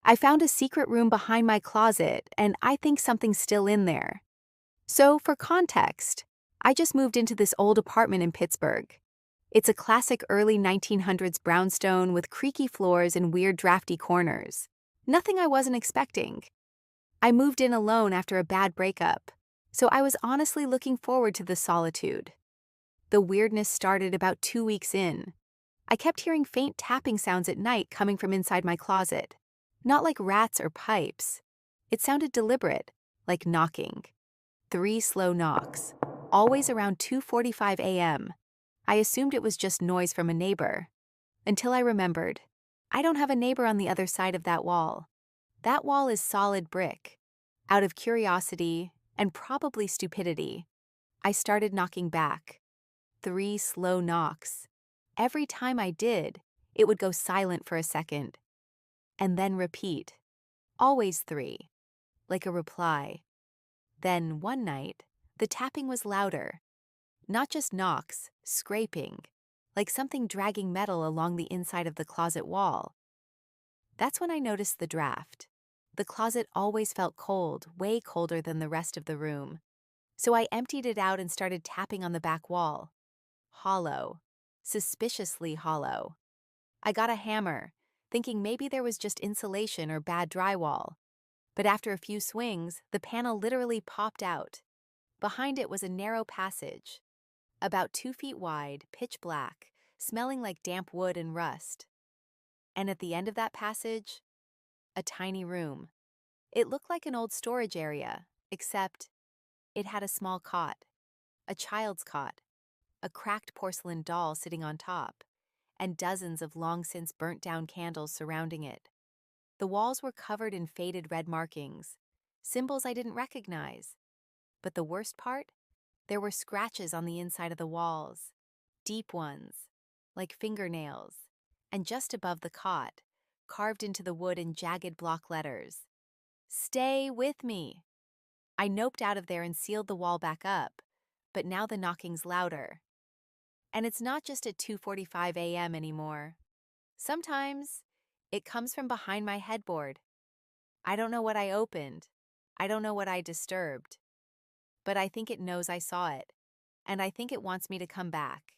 I found a secret room behind my closet, and I think something's still in there. So, for context, I just moved into this old apartment in Pittsburgh. It's a classic early 1900s brownstone with creaky floors and weird drafty corners. Nothing I wasn't expecting. I moved in alone after a bad breakup, so I was honestly looking forward to the solitude. The weirdness started about 2 weeks in. I kept hearing faint tapping sounds at night coming from inside my closet. Not like rats or pipes. It sounded deliberate, like knocking. 3 slow knocks, always around 2:45 a.m. I assumed it was just noise from a neighbor. Until I remembered. I don't have a neighbor on the other side of that wall. That wall is solid brick. Out of curiosity, and probably stupidity, I started knocking back. 3 slow knocks. Every time I did, it would go silent for a second, and then repeat. Always three, like a reply. Then, one night, the tapping was louder. Not just knocks, scraping, like something dragging metal along the inside of the closet wall. That's when I noticed the draft. The closet always felt cold, way colder than the rest of the room. So I emptied it out and started tapping on the back wall. Hollow. Suspiciously hollow. I got a hammer, thinking maybe there was just insulation or bad drywall. But after a few swings, the panel literally popped out. Behind it was a narrow passage, about 2 feet wide, pitch black, smelling like damp wood and rust. And at the end of that passage, a tiny room. It looked like an old storage area, except it had a small cot, a child's cot, a cracked porcelain doll sitting on top, and dozens of long-since burnt-down candles surrounding it. The walls were covered in faded red markings, symbols I didn't recognize. But the worst part? There were scratches on the inside of the walls, deep ones, like fingernails, and just above the cot, carved into the wood in jagged block letters. Stay with me. I noped out of there and sealed the wall back up, but now the knocking's louder. And it's not just at 2:45 a.m. anymore. Sometimes, it comes from behind my headboard. I don't know what I opened. I don't know what I disturbed. But I think it knows I saw it, and I think it wants me to come back.